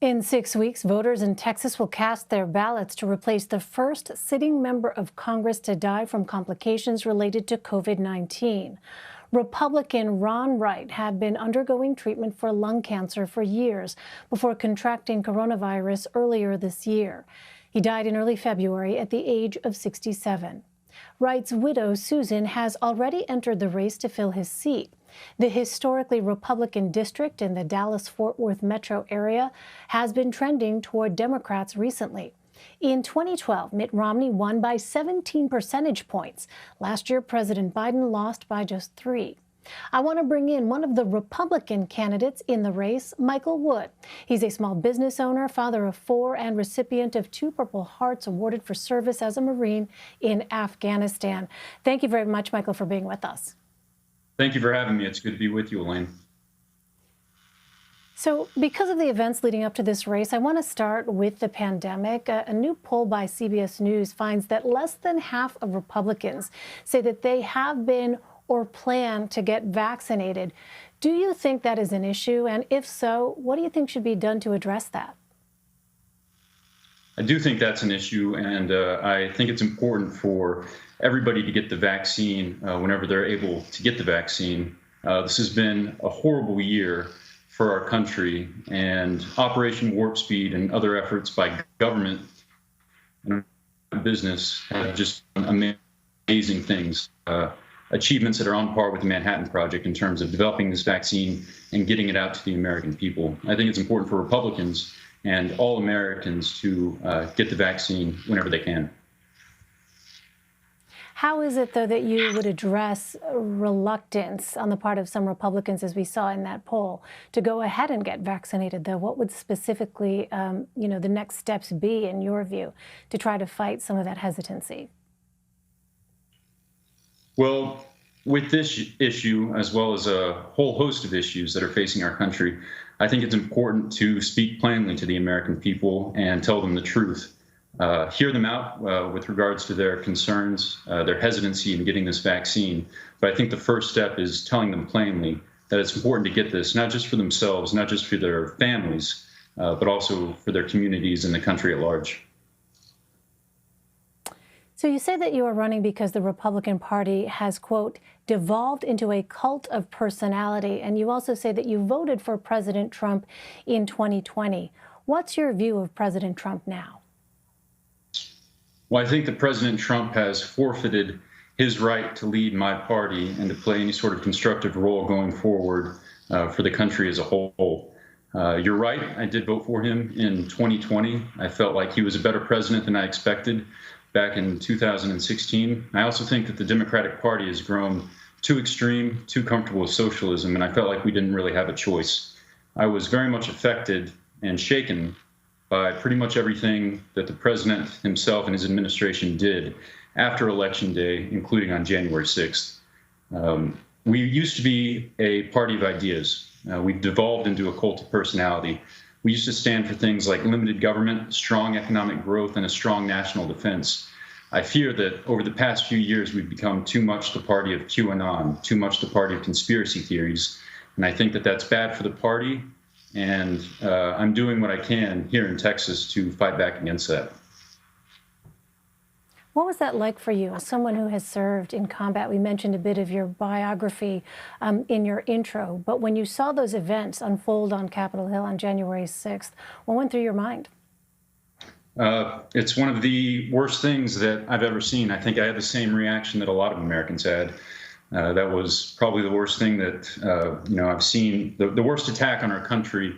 In 6 weeks, voters in Texas will cast their ballots to replace the first sitting member of Congress to die from complications related to COVID-19. Republican Ron Wright had been undergoing treatment for lung cancer for years before contracting coronavirus earlier this year. He died in early February at the age of 67. Wright's widow, Susan, has already entered the race to fill his seat. The historically Republican district in the Dallas-Fort Worth metro area has been trending toward Democrats recently. In 2012, Mitt Romney won by 17 percentage points. Last year, President Biden lost by just 3. I want to bring in one of the Republican candidates in the race, Michael Wood. He's a small business owner, father of 4, and recipient of 2 Purple Hearts awarded for service as a Marine in Afghanistan. Thank you very much, Michael, for being with us. Thank you for having me. It's good to be with you, Elaine. So because of the events leading up to this race, I want to start with the pandemic. A new poll by CBS News finds that less than half of Republicans say that they have been or plan to get vaccinated. Do you think that is an issue? And if so, what do you think should be done to address that? I do think that's an issue, and I think it's important for everybody to get the vaccine whenever they're able to get the vaccine. This has been a horrible year for our country, and Operation Warp Speed and other efforts by government and business have just done amazing things. Achievements that are on par with the Manhattan Project in terms of developing this vaccine and getting it out to the American people. I think it's important for Republicans and all Americans to get the vaccine whenever they can. How is it, though, that you would address reluctance on the part of some Republicans, as we saw in that poll, to go ahead and get vaccinated, though? What would specifically, the next steps be, in your view, to try to fight some of that hesitancy? Well, with this issue, as well as a whole host of issues that are facing our country, I think it's important to speak plainly to the American people and tell them the truth. Hear them out with regards to their concerns, their hesitancy in getting this vaccine. But I think the first step is telling them plainly that it's important to get this, not just for themselves, not just for their families, but also for their communities and the country at large. So you say that you are running because the Republican Party has, quote, devolved into a cult of personality. And you also say that you voted for President Trump in 2020. What's your view of President Trump now? Well, I think that President Trump has forfeited his right to lead my party and to play any sort of constructive role going forward for the country as a whole. You're right. I did vote for him in 2020. I felt like he was a better president than I expected back in 2016. I also think that the Democratic Party has grown too extreme, too comfortable with socialism, and I felt like we didn't really have a choice. I was very much affected and shaken by pretty much everything that the president himself and his administration did after Election Day, including on January 6th. We used to be a party of ideas. We've devolved into a cult of personality. We used to stand for things like limited government, strong economic growth, and a strong national defense. I fear that over the past few years, we've become too much the party of QAnon, too much the party of conspiracy theories. And I think that that's bad for the party. And I'm doing what I can here in Texas to fight back against that. What was that like for you as someone who has served in combat? We mentioned a bit of your biography in your intro, but when you saw those events unfold on Capitol Hill on January 6th, what went through your mind? It's one of the worst things that I've ever seen. I think I had the same reaction that a lot of Americans had. That was probably the worst thing that I've seen, the worst attack on our country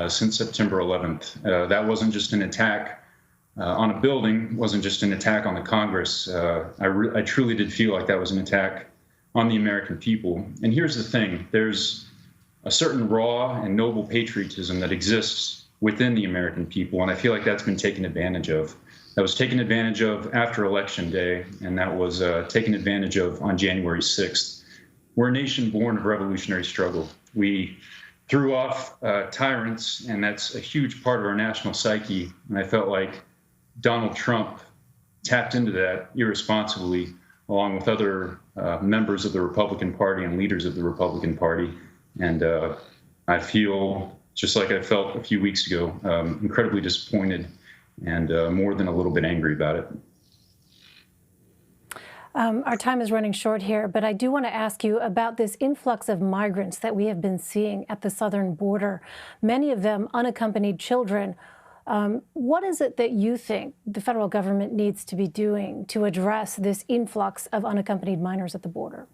since September 11th. That wasn't just an attack on a building, wasn't just an attack on the Congress. I truly did feel like that was an attack on the American people. And here's the thing, there's a certain raw and noble patriotism that exists within the American people, and I feel like that's been taken advantage of. That was taken advantage of after Election Day, and that was taken advantage of on January 6th. We're a nation born of revolutionary struggle. We threw off tyrants, and that's a huge part of our national psyche, and I felt like Donald Trump tapped into that irresponsibly, along with other members of the Republican Party and leaders of the Republican Party. And I feel just like I felt a few weeks ago, incredibly disappointed and more than a little bit angry about it. Our time is running short here, but I do want to ask you about this influx of migrants that we have been seeing at the southern border, many of them unaccompanied children. What is it that you think the federal government needs to be doing to address this influx of unaccompanied minors at the border?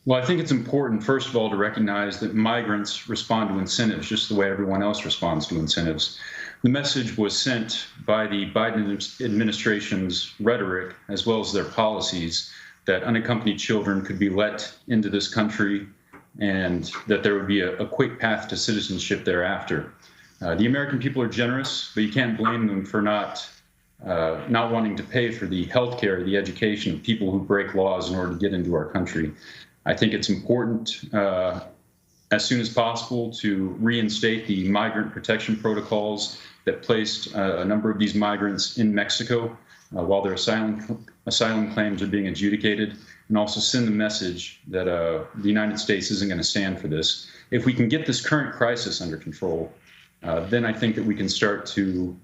Well, I think it's important, first of all, to recognize that migrants respond to incentives just the way everyone else responds to incentives. The message was sent by the Biden administration's rhetoric, as well as their policies, that unaccompanied children could be let into this country and that there would be a quick path to citizenship thereafter. The American people are generous, but you can't blame them for not wanting to pay for the health care, the education of people who break laws in order to get into our country. I think it's important as soon as possible to reinstate the migrant protection protocols that placed a number of these migrants in Mexico while their asylum claims are being adjudicated, and also send the message that the United States isn't going to stand for this. If we can get this current crisis under control, then I think that we can start to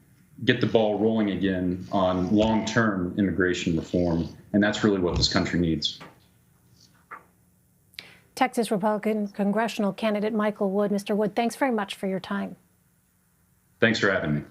get the ball rolling again on long-term immigration reform, and that's really what this country needs. Texas Republican congressional candidate Michael Wood. Mr. Wood, thanks very much for your time. Thanks for having me.